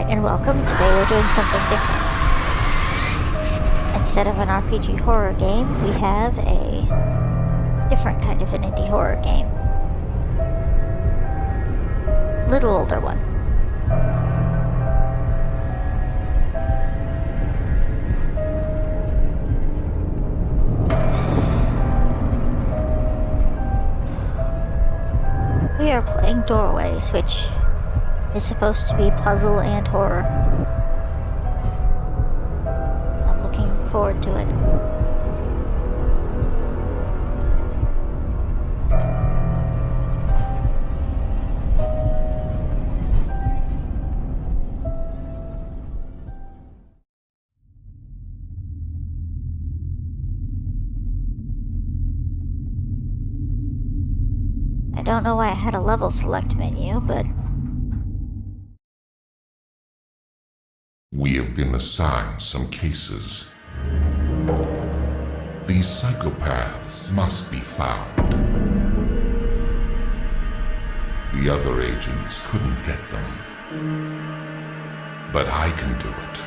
Alright, and welcome. Today we're doing something different. Instead of an RPG horror game, we have a different kind of an indie horror game. Little older one. We are playing Doorways, which is supposed to be puzzle and horror. I'm looking forward to it. I don't know why I had a level select menu, but we have been assigned some cases. These psychopaths must be found. The other agents couldn't get them, but I can do it.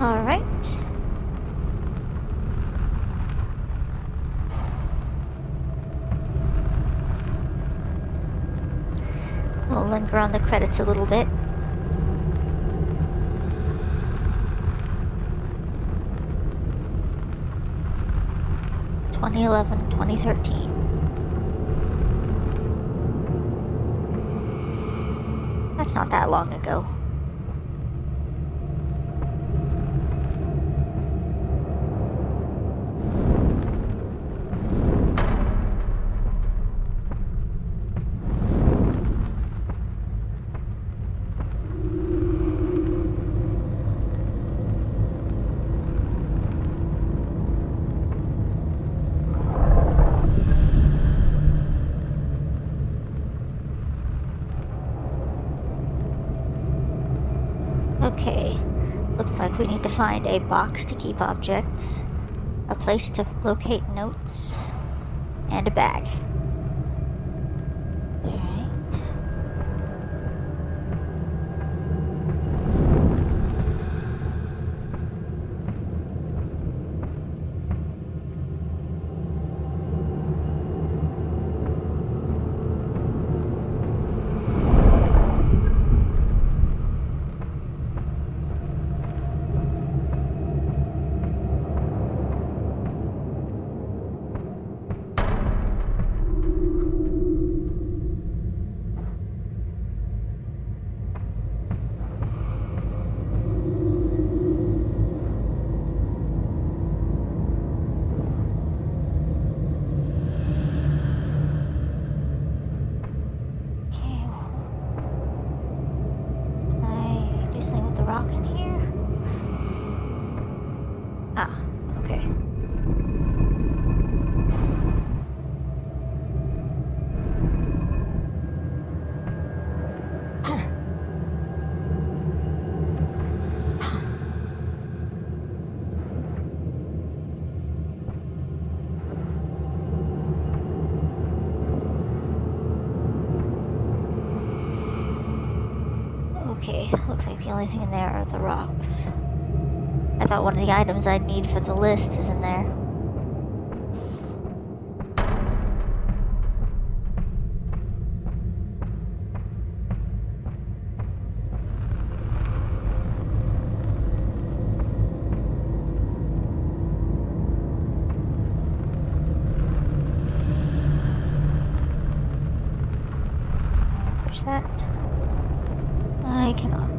alright. We'll linger on the credits a little bit. (2011, 2013). That's not that long ago. Okay, looks like we need to find a box to keep objects, a place to locate notes, and a bag. Alright. Rock in here? Ah, okay. Okay, looks like the only thing in there are the rocks. I thought one of the items I'd need for the list is in there. Push that. I cannot.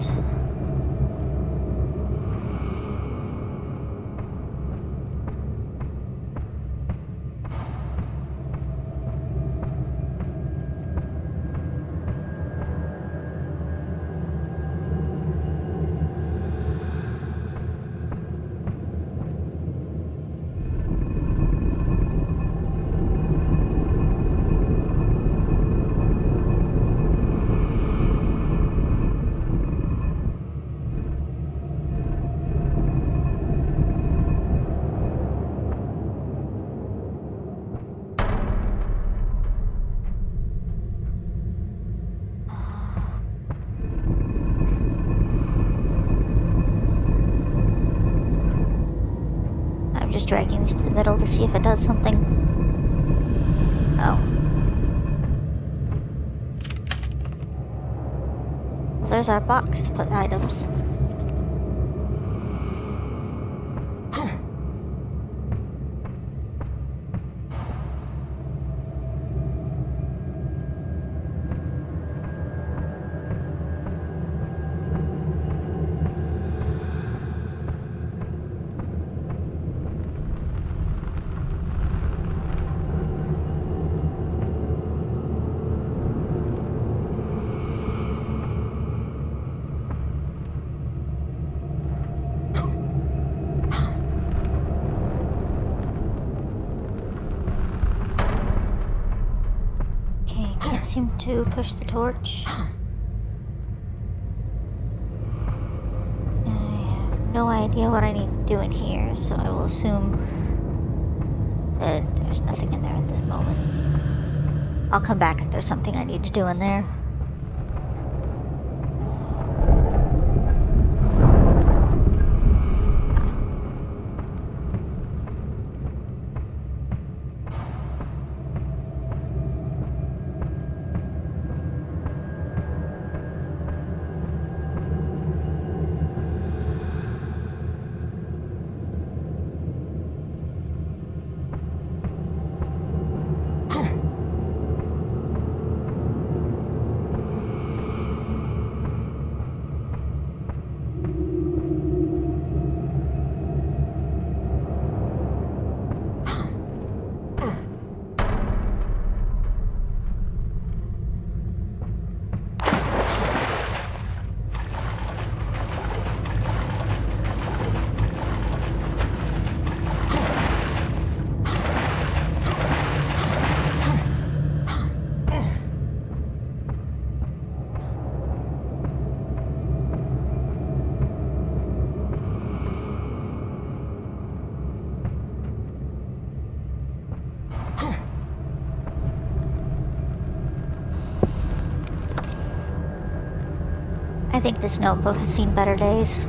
just dragging these to the middle to see if it does something. Oh. Well, there's our box to put items. Seem to push the torch. I have no idea what I need to do in here, so I will assume that there's nothing in there at this moment. I'll come back if there's something I need to do in there. I think this notebook has seen better days.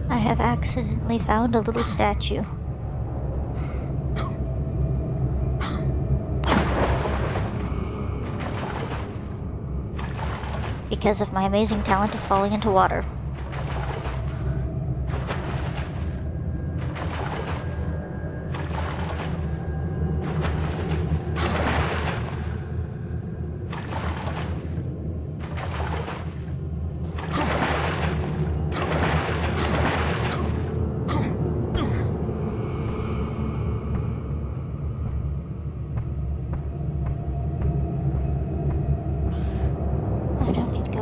I have accidentally found a little statue. Because of my amazing talent of falling into water.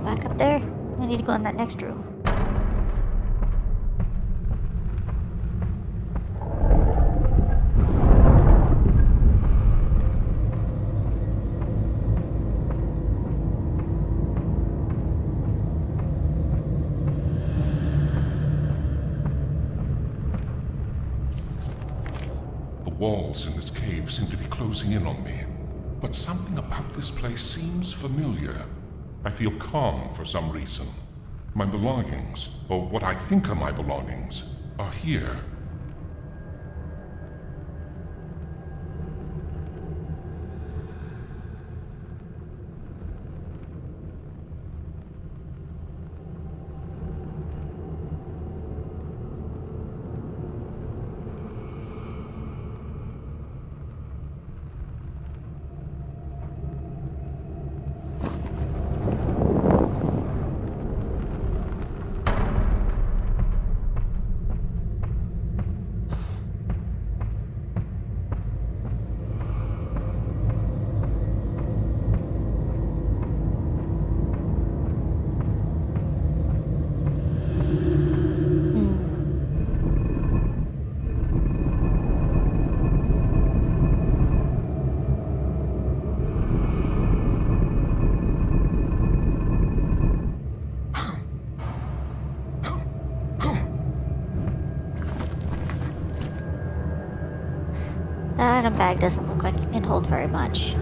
Back up there. I need to go in that next room. The walls in this cave seem to be closing in on me, but something about this place seems familiar. I feel calm for some reason. My belongings, or what I think are my belongings, are here. That item bag doesn't look like it can hold very much.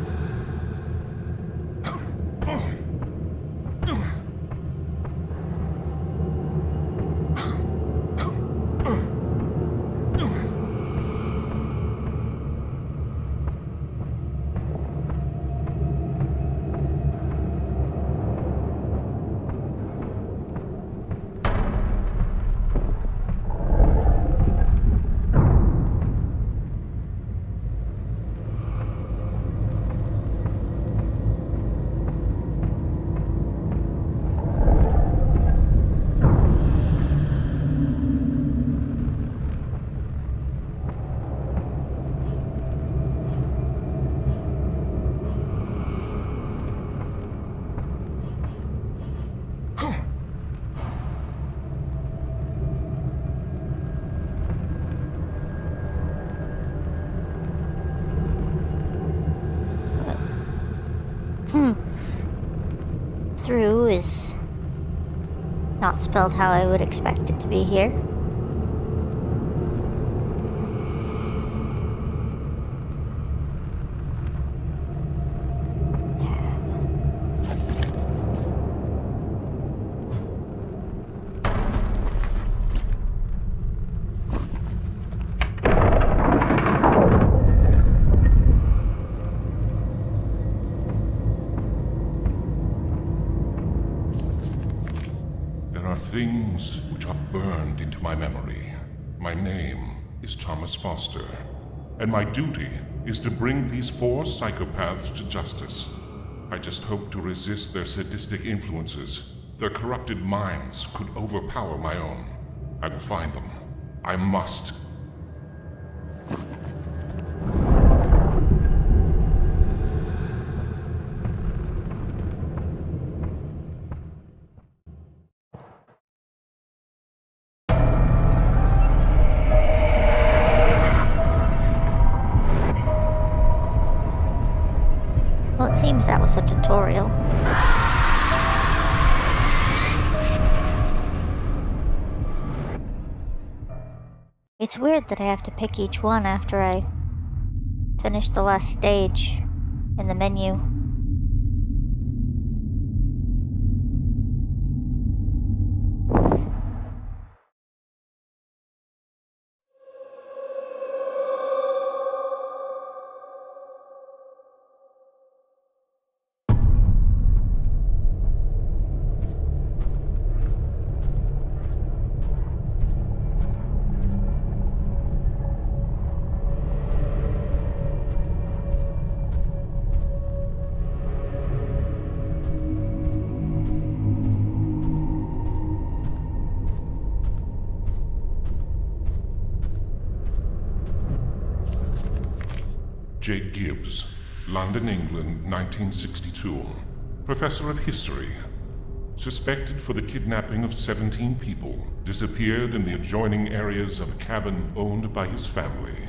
Through is not spelled how I would expect it to be here. Things which are burned into my memory. My name is Thomas Foster, and my duty is to bring these 4 psychopaths to justice. I just hope to resist their sadistic influences. Their corrupted minds could overpower my own. I will find them. I must. Well, it seems that was a tutorial. It's weird that I have to pick each one after I finish the last stage in the menu. J. Gibbs, London, England, 1962. Professor of History. Suspected for the kidnapping of 17 people, disappeared in the adjoining areas of a cabin owned by his family.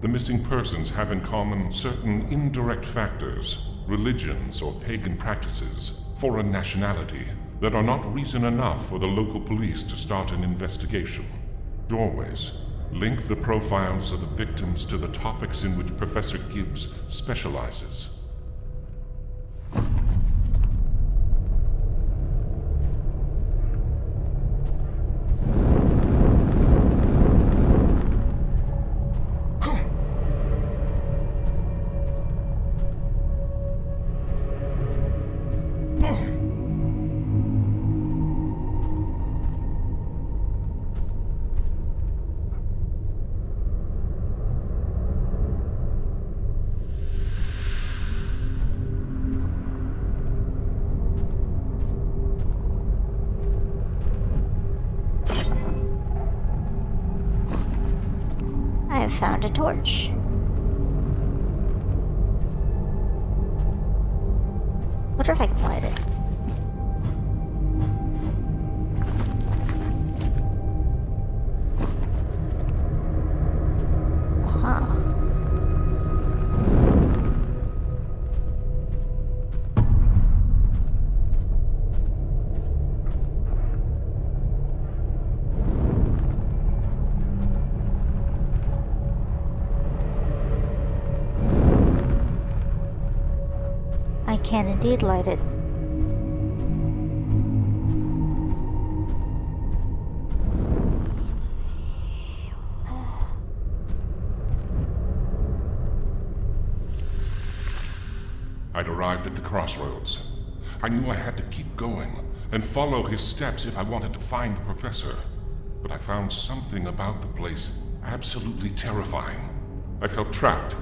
The missing persons have in common certain indirect factors, religions or pagan practices, foreign nationality, that are not reason enough for the local police to start an investigation. Doorways. Link the profiles of the victims to the topics in which Professor Gibbs specializes. I have found a torch. Wonder if I can light it. Huh. can indeed light it. I'd arrived at the crossroads. I knew I had to keep going and follow his steps if I wanted to find the professor. But I found something about the place absolutely terrifying. I felt trapped,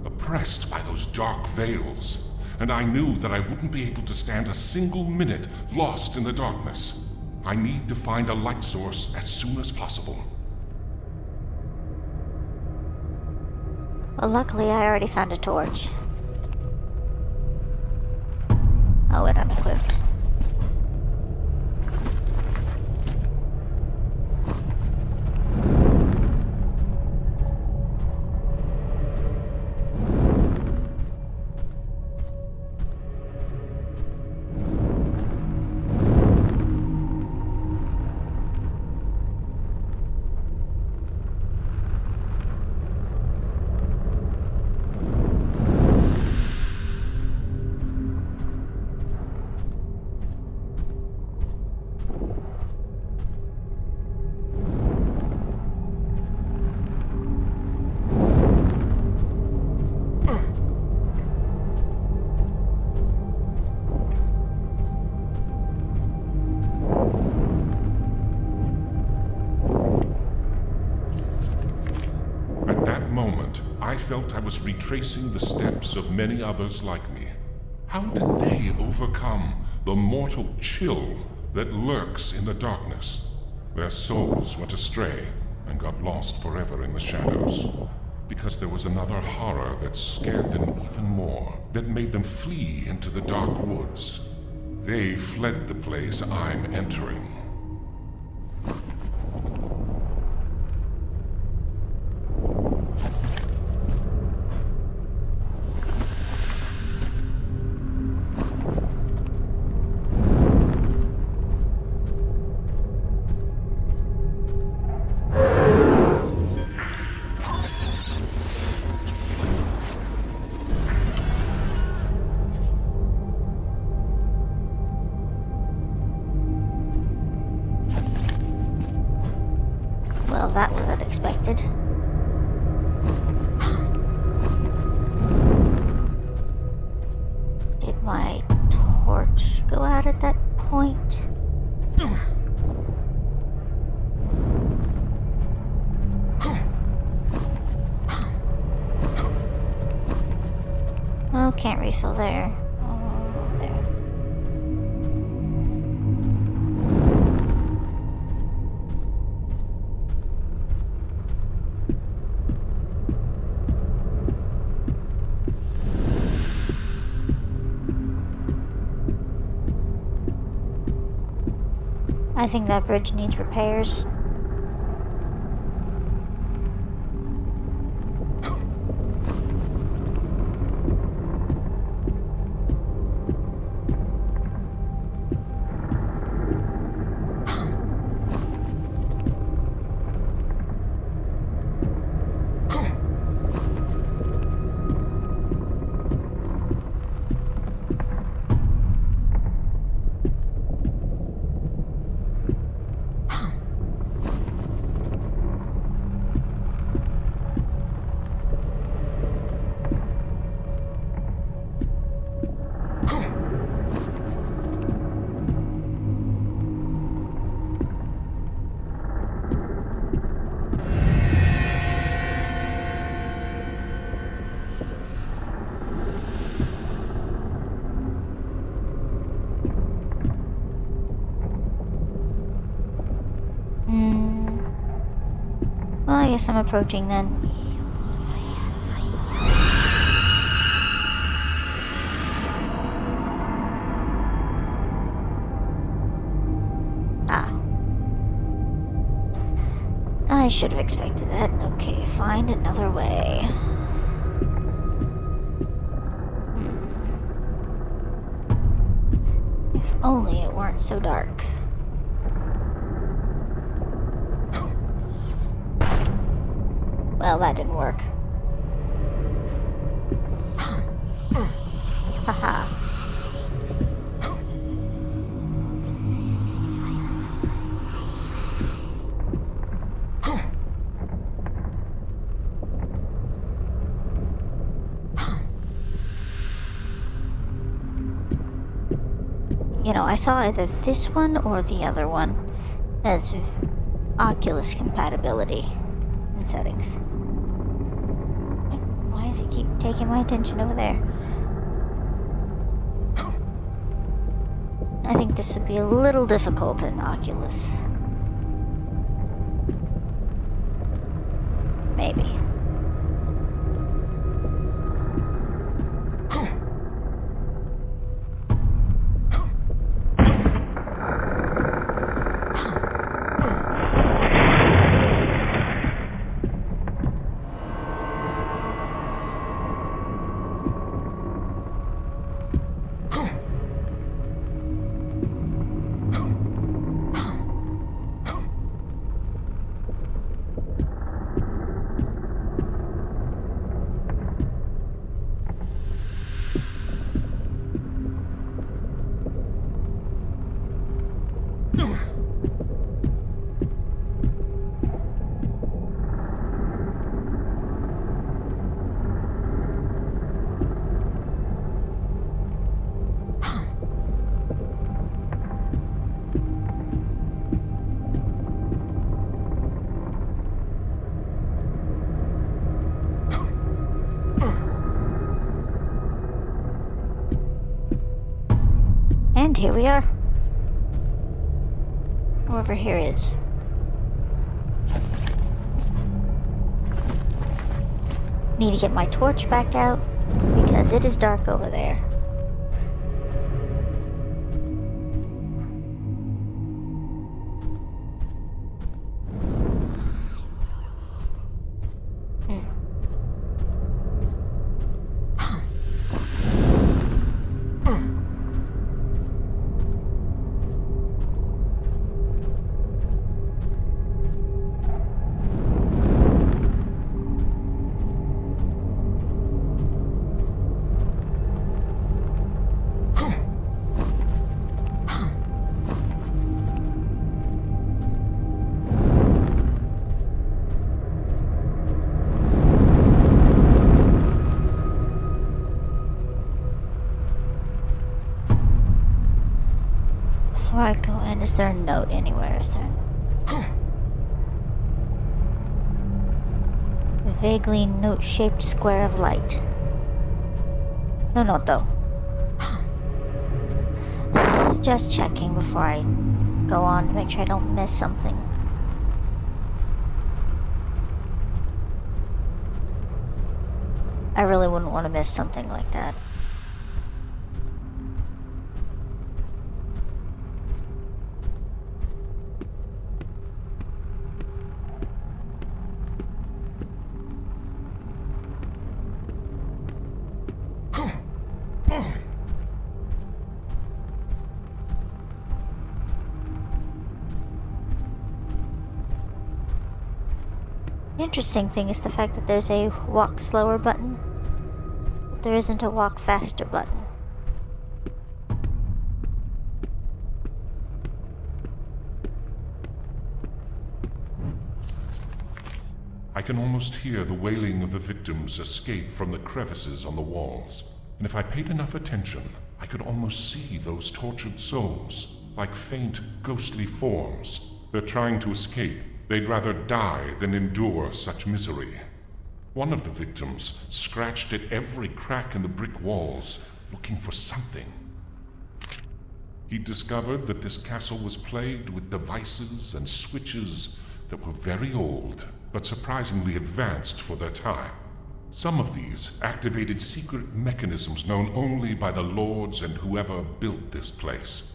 oppressed by those dark veils, and I knew that I wouldn't be able to stand a single minute lost in the darkness. I need to find a light source as soon as possible. Well, luckily I already found a torch. Oh, and I'm equipped. I felt I was retracing the steps of many others like me. How did they overcome the mortal chill that lurks in the darkness? Their souls went astray and got lost forever in the shadows. Because there was another horror that scared them even more, that made them flee into the dark woods. They fled the place I'm entering. Well, that was unexpected. Did my torch go out at that point? Oh, can't refill there. Oh, there. I think that bridge needs repairs. Well, I guess I'm approaching then. Ah. I should have expected that. Okay, find another way. If only it weren't so dark. Well, that didn't work. Haha. You know, I saw either this one or the other one as Oculus compatibility in settings. Why does it keep taking my attention over there? I think this would be a little difficult in Oculus. Maybe. And here we are. Whoever here is. Need to get my torch back out because it is dark over there. Before I go in, is there a note anywhere? Is there a vaguely note-shaped square of light? No note, though. Just checking before I go on to make sure I don't miss something. I really wouldn't want to miss something like that. The interesting thing is the fact that there's a walk slower button, but there isn't a walk faster button. I can almost hear the wailing of the victims escape from the crevices on the walls. And if I paid enough attention, I could almost see those tortured souls, like faint, ghostly forms. They're trying to escape. They'd rather die than endure such misery. One of the victims scratched at every crack in the brick walls, looking for something. He discovered that this castle was plagued with devices and switches that were very old, but surprisingly advanced for their time. Some of these activated secret mechanisms known only by the lords and whoever built this place.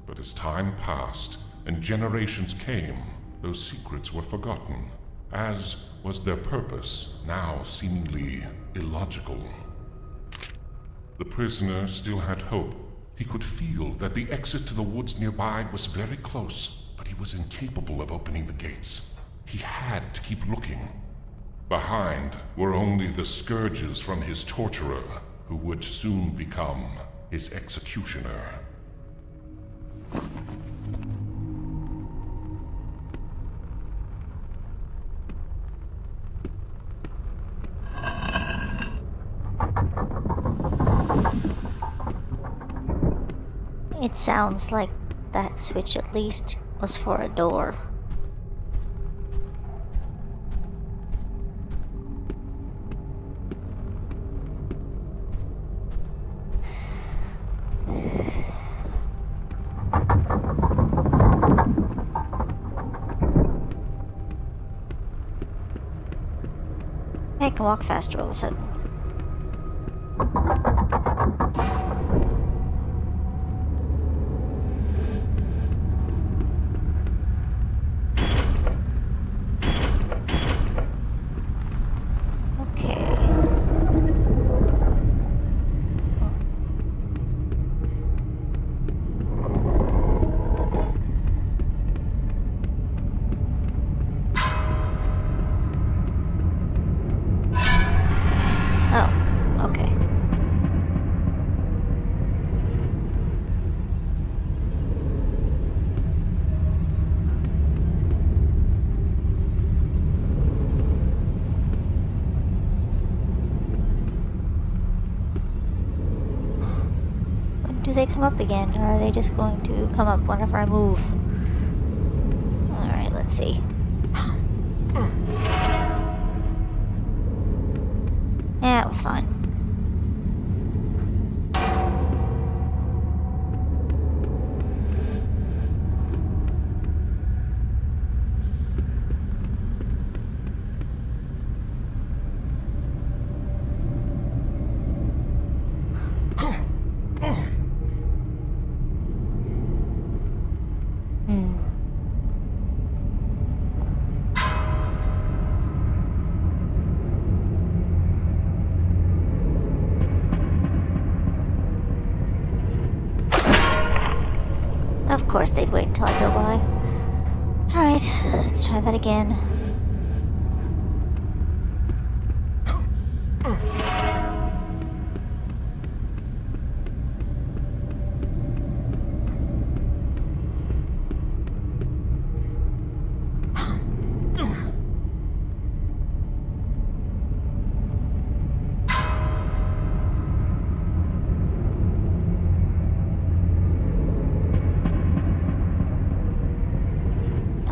But as time passed and generations came, those secrets were forgotten, as was their purpose, now seemingly illogical. The prisoner still had hope. He could feel that the exit to the woods nearby was very close, but he was incapable of opening the gates. He had to keep looking. Behind were only the scourges from his torturer, who would soon become his executioner. It sounds like that switch at least was for a door. I can walk faster all of a sudden. Do they come up again, or are they just going to come up whenever I move? Alright, let's see. Yeah, it was fine. Of course they'd wait until I go by. Alright, let's try that again.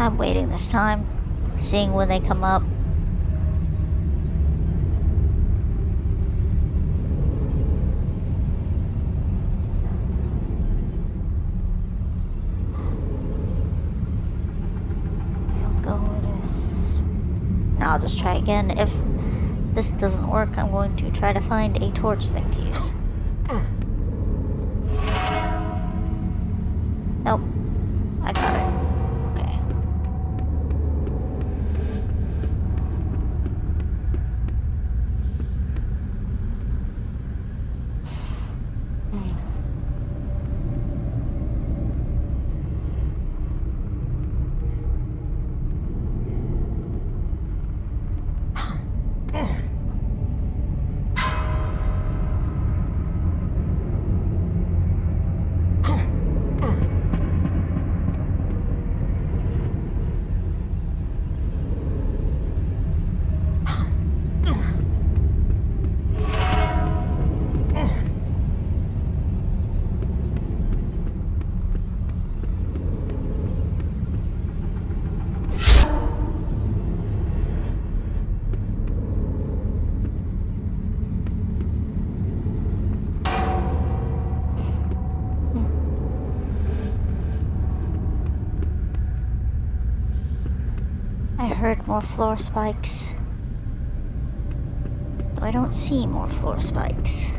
I'm waiting this time, seeing when they come up. I'll go with this. No, I'll just try again. If this doesn't work, I'm going to try to find a torch thing to use. Nope. I got it. I heard more floor spikes. Though I don't see more floor spikes.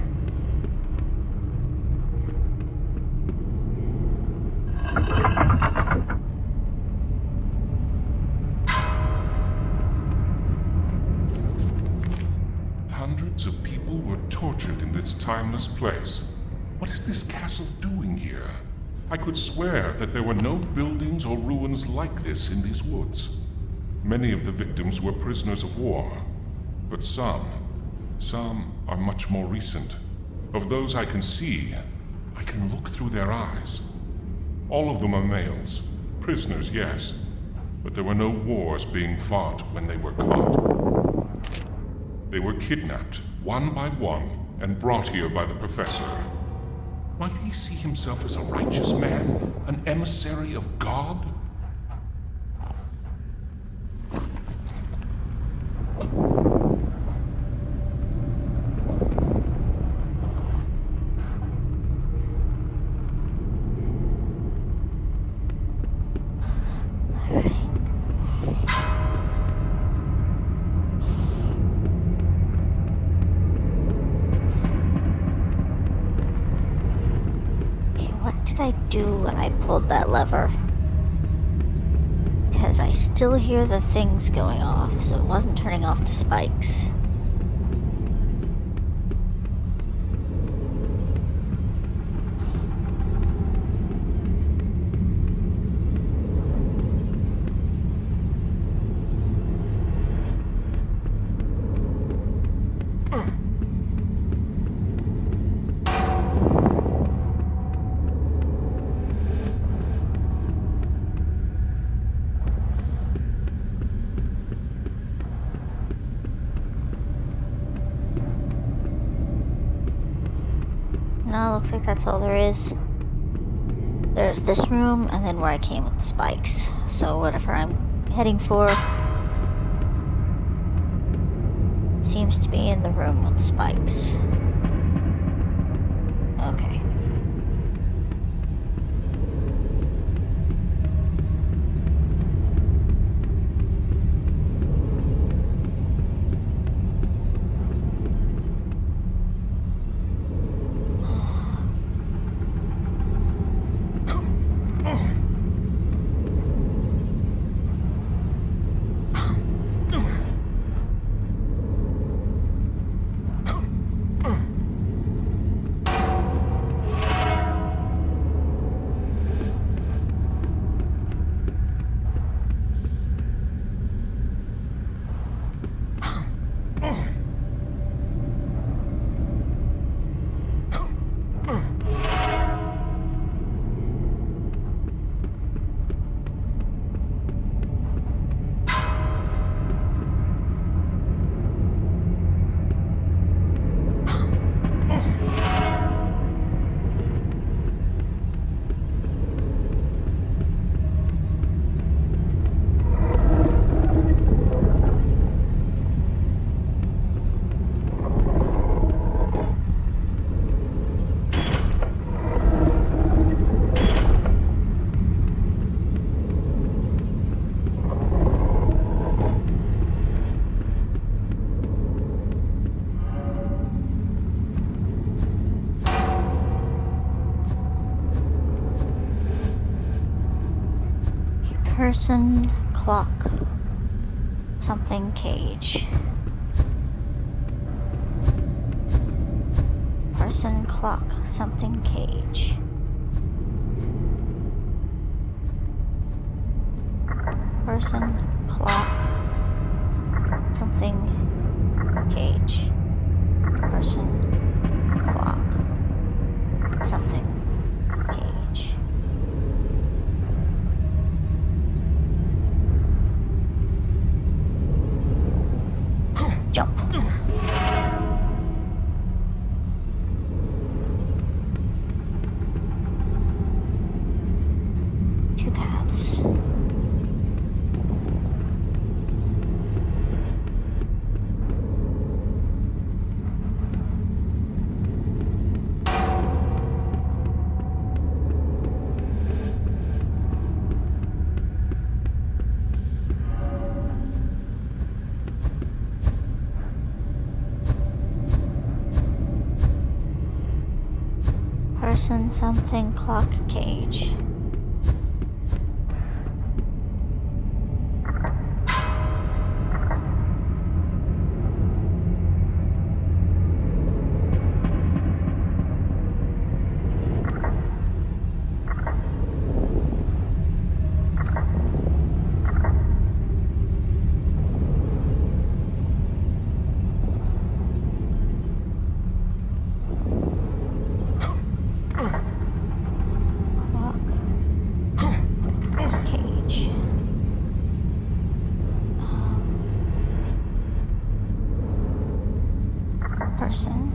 Hundreds of people were tortured in this timeless place. What is this castle doing here? I could swear that there were no buildings or ruins like this in these woods. Many of the victims were prisoners of war, but some are much more recent. Of those I can see, I can look through their eyes. All of them are males. Prisoners, yes, but there were no wars being fought when they were caught. They were kidnapped, one by one, and brought here by the professor. Might he see himself as a righteous man, an emissary of God? I do when I pulled that lever? Because I still hear the things going off, so it wasn't turning off the spikes. No, looks like that's all there is. There's this room, and then where I came with the spikes. So whatever I'm heading for seems to be in the room with the spikes. Okay. Person, clock, something, cage. Person, clock, something, cage. Person, clock, something, cage. Person, clock, something, cage. Jump. Two paths. Person, something, clock, cage. Person.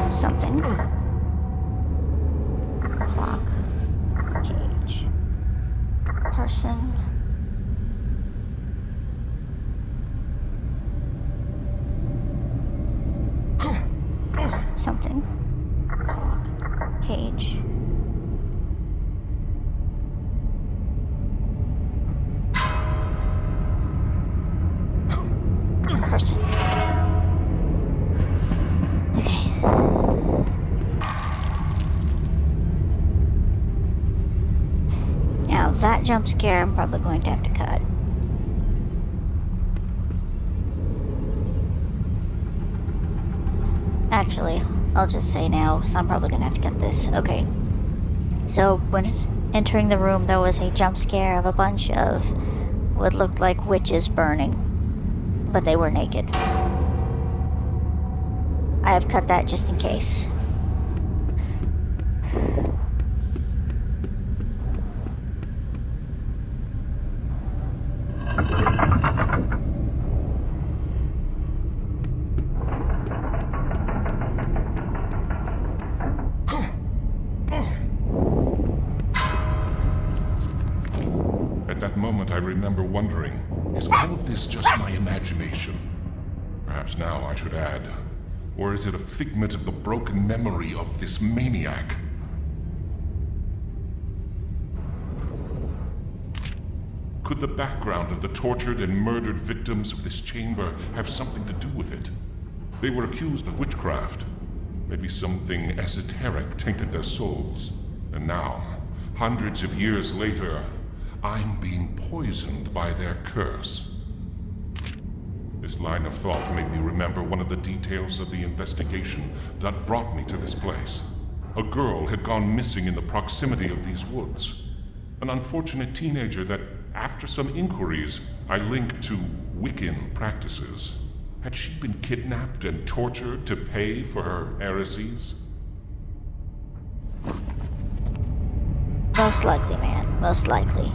Something. Clock. Cage. Person. Something. Clock. Cage. Person. Okay. Now that jump scare I'm probably going to have to cut. Actually, I'll just say now, because I'm probably going to have to cut this. Okay. So, when it's entering the room, there was a jump scare of a bunch of what looked like witches burning. But they were naked. I have cut that just in case. At that moment, I remember wondering, is all of this just my imagination? Perhaps now I should add, or is it a figment of the broken memory of this maniac? Could the background of the tortured and murdered victims of this chamber have something to do with it? They were accused of witchcraft. Maybe something esoteric tainted their souls. And now, hundreds of years later, I'm being poisoned by their curse. This line of thought made me remember one of the details of the investigation that brought me to this place. A girl had gone missing in the proximity of these woods. An unfortunate teenager that, after some inquiries, I linked to Wiccan practices. Had she been kidnapped and tortured to pay for her heresies? Most likely, man. Most likely.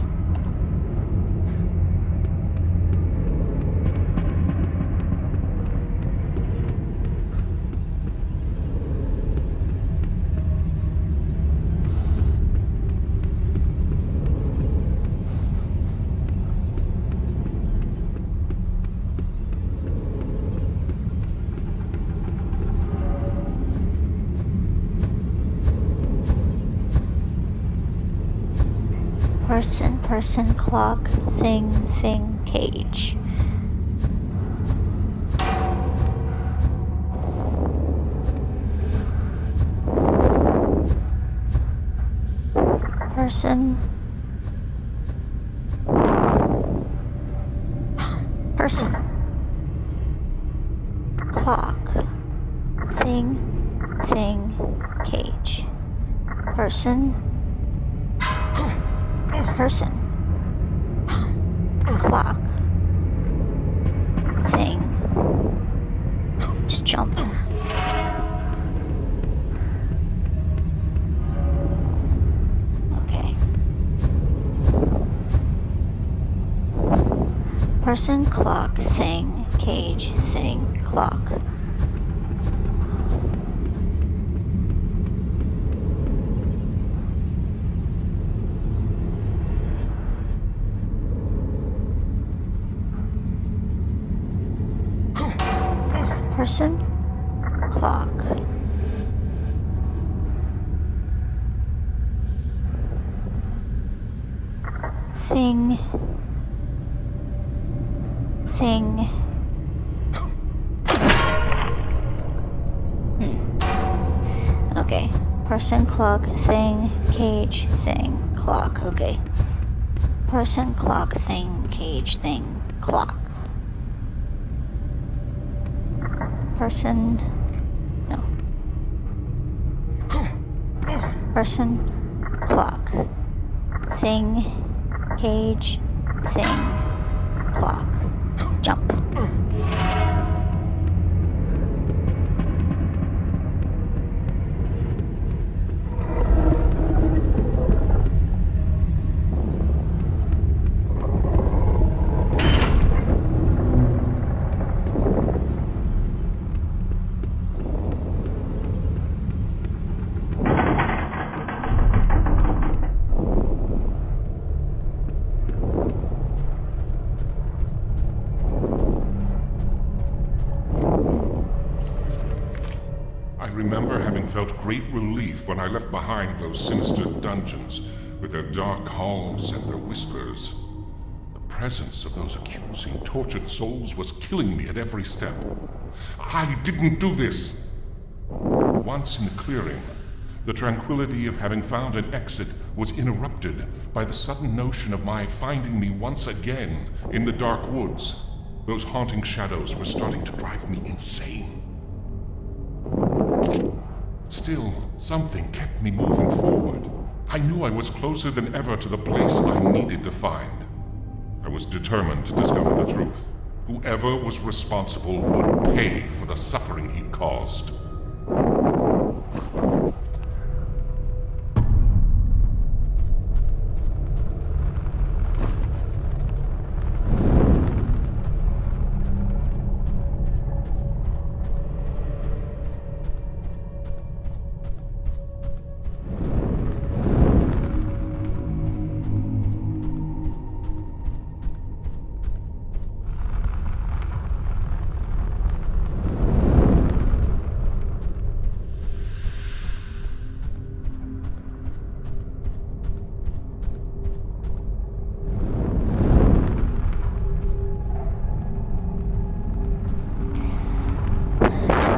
Person, clock, thing, cage. Person, clock, thing, cage. Person, clock, thing. Just jump. Okay. Person, clock, thing, cage, thing, clock. Person, clock. Thing. Okay. Person, clock, thing, cage, thing, clock. Okay. Person, clock, thing, cage, thing, clock. Person, no. Person, clock, thing, cage, thing, clock, jump. remember having felt great relief when I left behind those sinister dungeons with their dark halls and their whispers. The presence of those accusing, tortured souls was killing me at every step. I didn't do this! Once in the clearing, the tranquility of having found an exit was interrupted by the sudden notion of my finding me once again in the dark woods. Those haunting shadows were starting to drive me insane. Still, something kept me moving forward. I knew I was closer than ever to the place I needed to find. I was determined to discover the truth. Whoever was responsible would pay for the suffering he'd caused.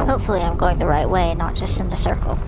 Hopefully I'm going the right way, not just in a circle.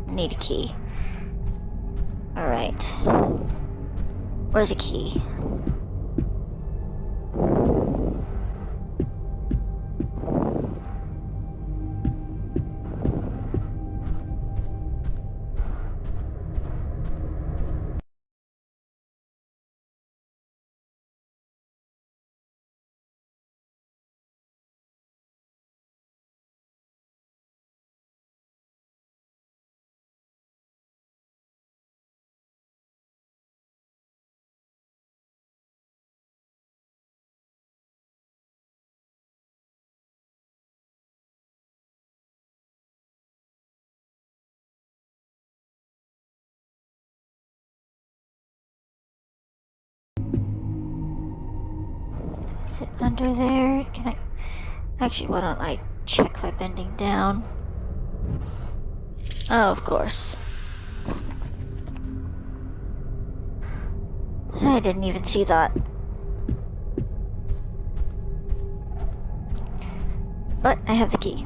Need a key. Alright. Where's a key? Is it under there? Can I... Actually, why don't I check by bending down? Oh, of course. I didn't even see that. But I have the key.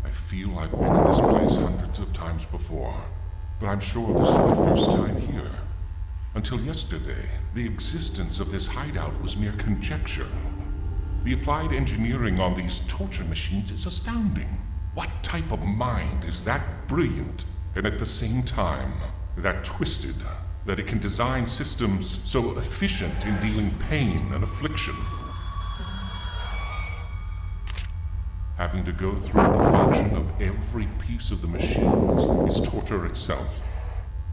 I feel I've been in this place hundreds of times before, but I'm sure this is my first time here. Until yesterday, the existence of this hideout was mere conjecture. The applied engineering on these torture machines is astounding. What type of mind is that brilliant, and at the same time, that twisted, that it can design systems so efficient in dealing pain and affliction? Having to go through the function of every piece of the machines is torture itself.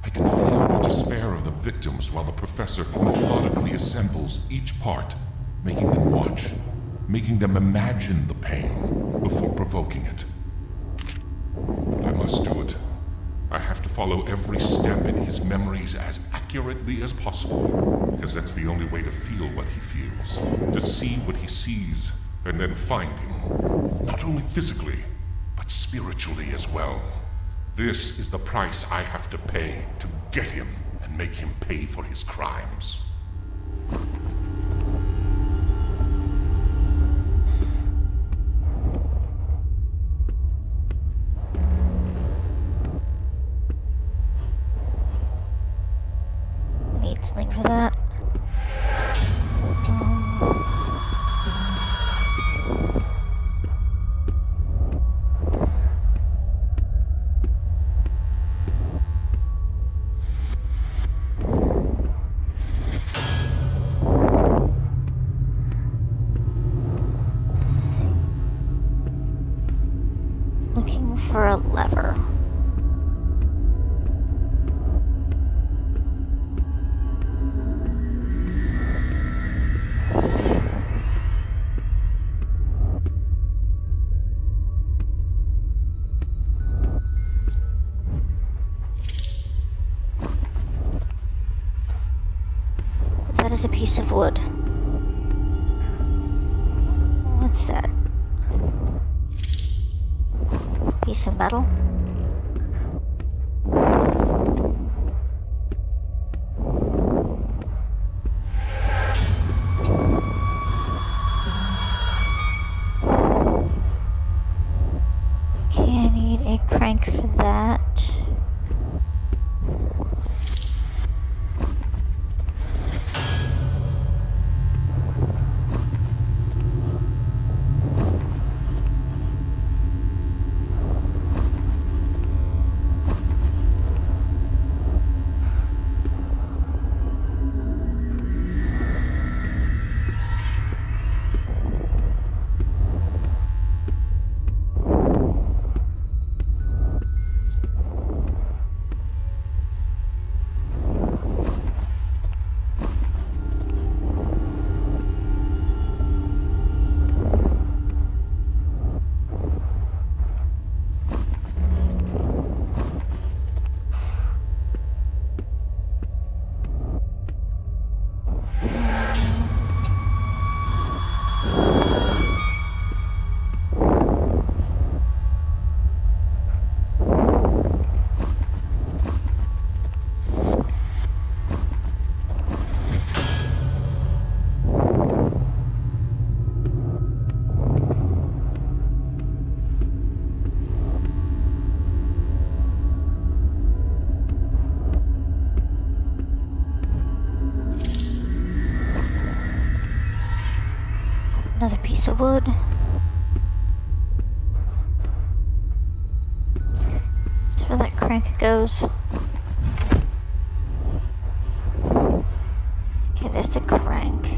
I can feel the despair of the victims while the professor methodically assembles each part, making them watch, making them imagine the pain before provoking it. I must do it. I have to follow every step in his memories as accurately as possible, because that's the only way to feel what he feels, to see what he sees, and then find him, not only physically, but spiritually as well. This is the price I have to pay to get him and make him pay for his crimes. Need something for that. Looking for a lever. That is a piece of wood. What's that? Piece of metal? Okay, I need a crank for that. Another piece of wood. That's where that crank goes. Okay, there's the crank.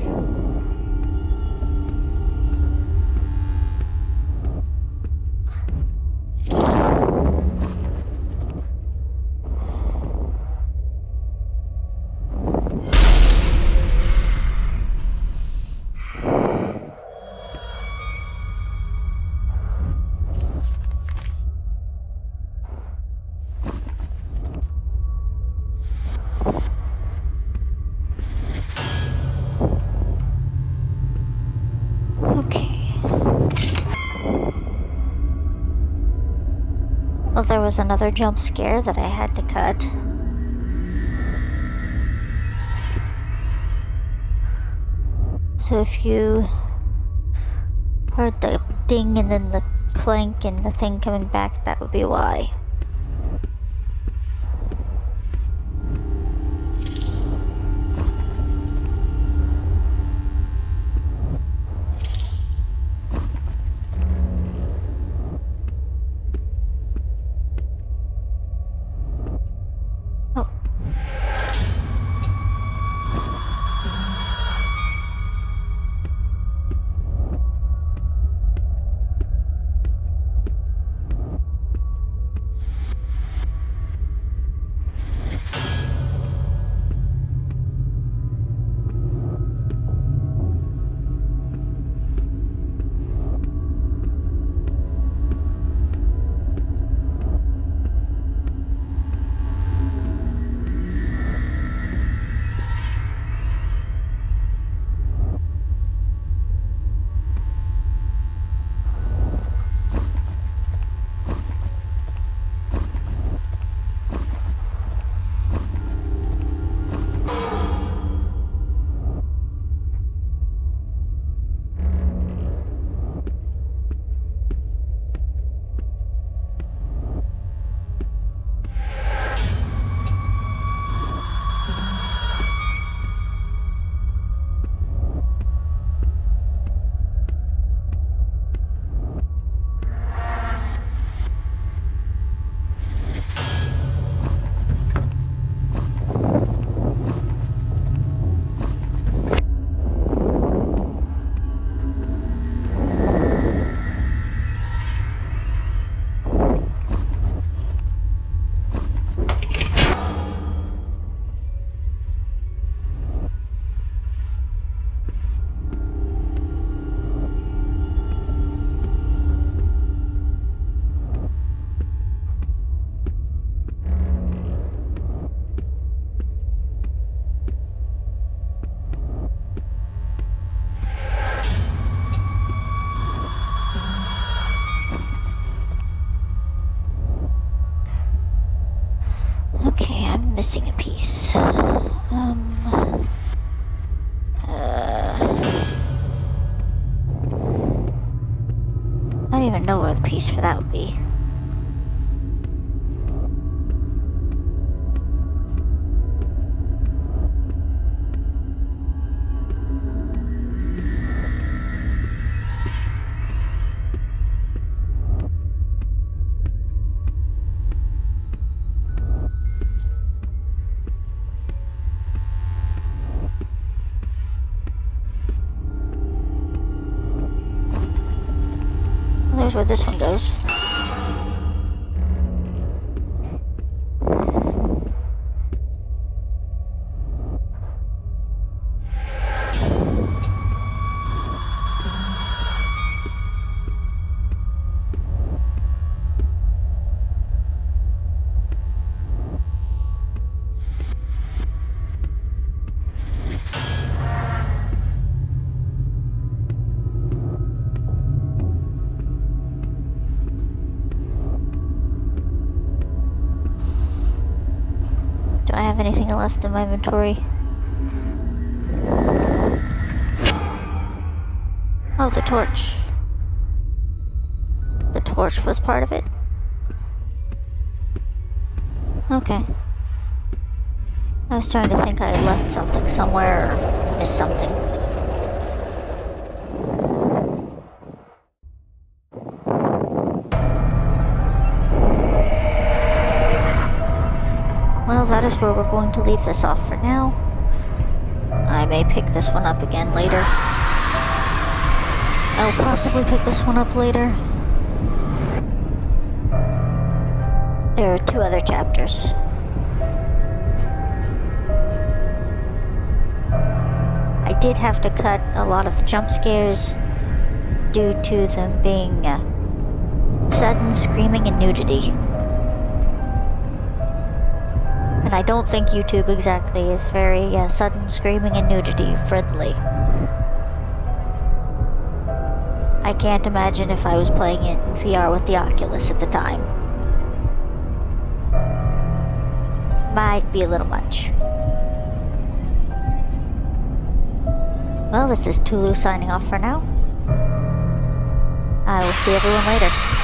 Well, there was another jump scare that I had to cut. So if you heard the ding and then the clank and the thing coming back, that would be why. Oh. Okay, I'm missing a piece. I don't even know where the piece for that would be. There's where this one goes. Do I have anything left in my inventory? Oh, the torch. The torch was part of it? Okay. I was trying to think I had left something somewhere or missed something. Well, that is where we're going to leave this off for now. I may pick this one up again later. I'll possibly pick this one up later. There are 2 other chapters. I did have to cut a lot of the jump scares due to them being sudden screaming and nudity. And I don't think YouTube exactly is very sudden screaming and nudity friendly. I can't imagine if I was playing it in VR with the Oculus at the time. Might be a little much. Well, this is Tulu signing off for now. I will see everyone later.